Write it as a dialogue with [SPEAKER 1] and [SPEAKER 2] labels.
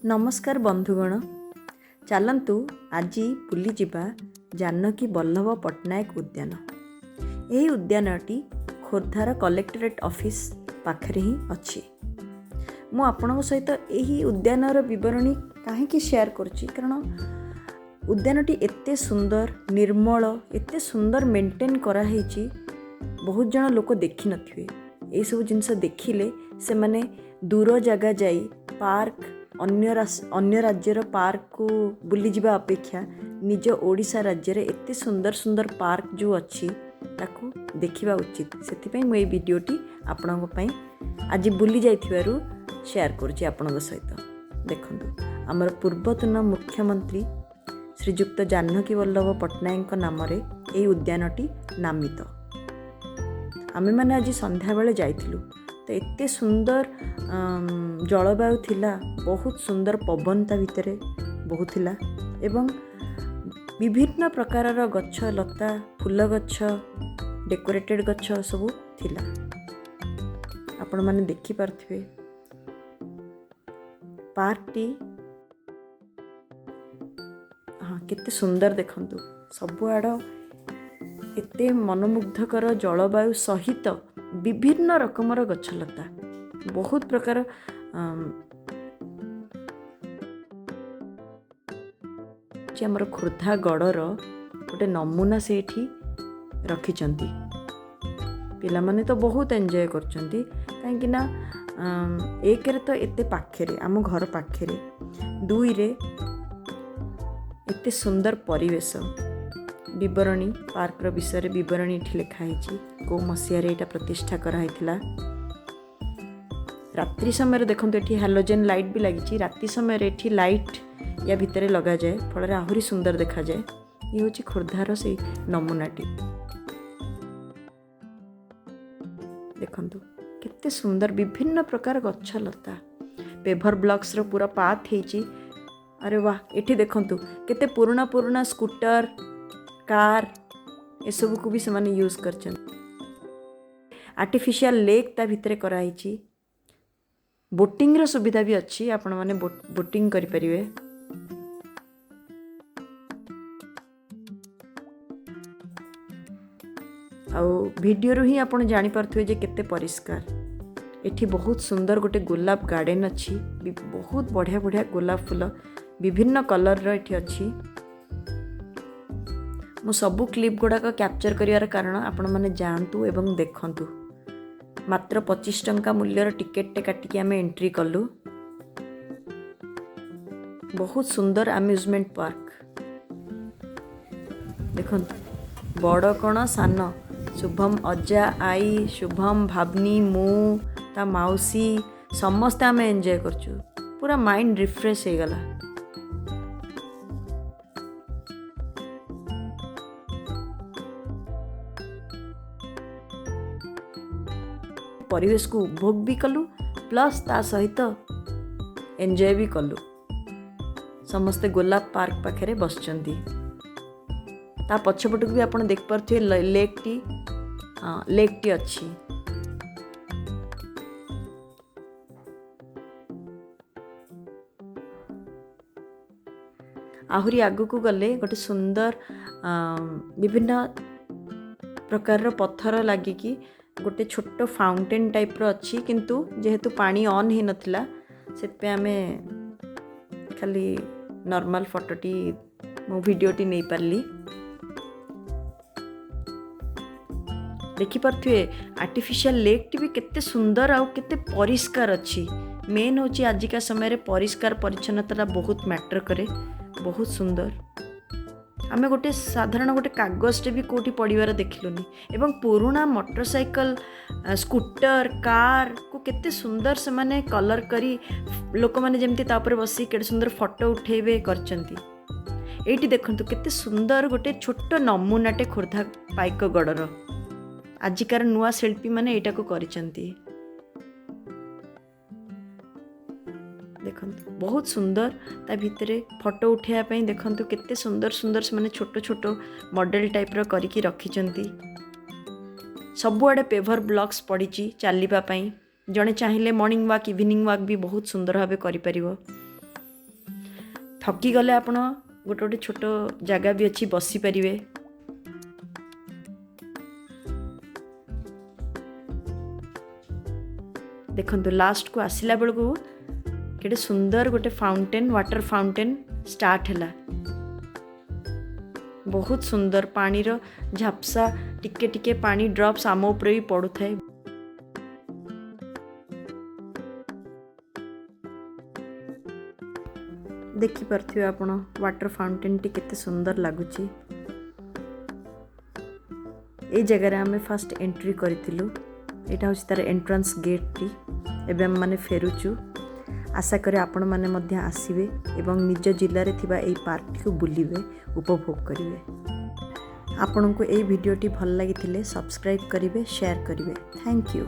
[SPEAKER 1] नमस्कार बंधुगण, चलतु आज बुली जिबा जानकी वल्लभ पट्टनायक उद्यान। यही उद्यानटी खोर्धार कलेक्टरेट ऑफिस पाखरे ही अच्छी। मु आपणों सहित यही उद्यानर विवरणी कहीं शेयर करुच्ची कारण उद्यानटी एते सुंदर निर्मल एते सुंदर मेंटेन कराई। बहुत जन लोक देखी नथिबे ये सब जिनस देखिले से माने दूर जगह जाई पार्क अन्य राज्यर पार्क को बुली जिबा अपेक्षा निज ओडिशा राज्य रे एते सुंदर सुंदर पार्क जो अच्छी ताकू देखिबा उचित। सेथिपई मु ए वीडियोटी आपणक पई आज बुली जाइथिबारु शेयर करूची आपणक सहित। देखंतु हमर पूर्वतन मुख्यमंत्री श्रीजुक्त जानकी वल्लभ पट्टनायक नाम रे ए उद्यानटी नामित। आमे माने आज संध्या बेले जाइथिलु तो एते सुंदर जलवायु थिला, बहुत सुंदर पवन ता भितरे बहुथिला एवं विभिन्न प्रकारर गछ लता फूल गछ डेकोरेटेड गछ सब थिला। आपण माने देखि पारथिबे पार्कटी हाँ केते सुंदर देखंतु सबुआड़ एते मनमुग्धकर जलवायु सहित विभिन्न रकमर गछलता बहुत प्रकार आमर खोर्धा गड़र गोटे नमूना से रखिंट। पिला माने तो बहुत एंजॉय करचंती कहीं ना एक रे तो एते पाखेरे आम घर पाखेरे दुई रे एते सुंदर परिवेश विवरणी पार्क विषय विवरणी ये लिखाई को मसीह यहाँ प्रतिष्ठा कराई। रात्रि समय देखो ये हालोजेन लाइट भी लगी। राति समय ये लाइट या भितर लगा जाए फल आहरी सुंदर देखा जाए। ये हूँ खोर्धार से नमूनाटी देखंतु केते सुंदर विभिन्न प्रकार गछ लता पेभर ब्लॉक्स रो पूरा पाथ हेची। अरे वाह एठी देखंतु केते पुराना पुराना स्कूटर कार ये सब को भी से यूज कर आर्टिफिशियल लेक ता भितर कराई। बोटिंग रो सुविधा भी अच्छी आपण माने बोटिंग करि परिवे। आउ वीडियो रो ही आपण जानि पारथुवे जे केते परिष्कार। एठी बहुत सुंदर गोटे गोलाप गार्डन अच्छी बहुत बढ़िया बढ़िया गोलाप फूल विभिन्न कलर रो एठी अच्छी। मु सबू क्लिप गुड़ाक कैप्चर करिवार कारण आपण माने जानतु एवं देखंतु। मात्र 25 टंका मूल्यर टिकेट टे काटिकी आमे एंट्री कलु। बहुत सुंदर अम्यूजमेंट पार्क देखंतु बड़ कण सान शुभम अज्जा आई शुभम भावनी मु ता मौसी समस्त आमे एंजॉय करचु। पूरा माइंड रिफ्रेश हो गला। परिवेश को उपभोग भी कलु प्लस ता सहित एंजॉय भी कलु। समस्ते गोलाप पार्क पाखे बसचंती ता पछपट भी आपण देख पारथि लेक टी अच्छी। आहुरी आगु को गले गोटे सुंदर विभिन्न प्रकार पत्थर लगिकी गोटे छोट फाउंटेन टाइप रो अच्छी किंतु जेहेतु पानी ऑन ही नथिला सेत पे आमे खाली नॉर्मल फोटोटी मो वीडियोटी नहीं पारली। देखि पारथुए आर्टिफिशियल लेक टी भी केते सुंदर आउ केते परिष्कार अच्छी। मेन होची आजिका समय रे परिष्कार परिच्छन्नता बहुत मैटर करे। बहुत सुंदर आमे गोटे साधारण गोटे कागजटे भी कोठी पड़ीबार देखिलुनी एवं पुराना मोटरसाइकल स्कूटर कार को केते सुंदर से माने कलर करी लोक माने जेमती तापर बसी केते सुंदर फोटो उठेबे करचंती। एठी देखंतु केते सुंदर गोटे छोट नमूनाटे खोर्धा पाइक गड़र आजिकार नुआ शिल्पी माने एटा को करिचंती। देखंतु बहुत सुंदर ता भितरे फोटो उठेया पई देखंतु केते सुंदर सुंदर से माने छोट छोट मॉडल टाइप रो करिकी रखिचंती। सबुआडे पेभर ब्लॉक्स पड़ीची चलिबा पई जणे चाहिले मॉर्निंग वॉक इवनिंग वॉक भी बहुत सुंदर भाबे करि परिबो। थकी गले आपण गोटे गोटे छोट जगह भी अच्छी बसी पारिबे। देखंतु लास्ट को आसिला बेलू केटे सुंदर गोटे फाउंटेन वाटर फाउंटेन स्टार्ट हैला। बहुत सुंदर पानी रो झापसा टिके टिके पानी ड्रॉप्स आम ऊपर भी पड़ू थाए। देखि पारथिबे आपण वाटर फाउंटेन टी केते सुंदर लागुची। ए जगह रे हमें फर्स्ट एंट्री करितिलु। एटा होछि तार एंट्रेंस गेट टी। एबे हम माने फेरुचु। आशा करे आपण माने मध्य आसीबे एवं निज जिल्ला रे थिबा एई पार्क को बुलिबे उपभोग करिवे। आपन को एई वीडियोटी भल लागिथिले सब्सक्राइब करिवे शेयर करिवे। Thank you.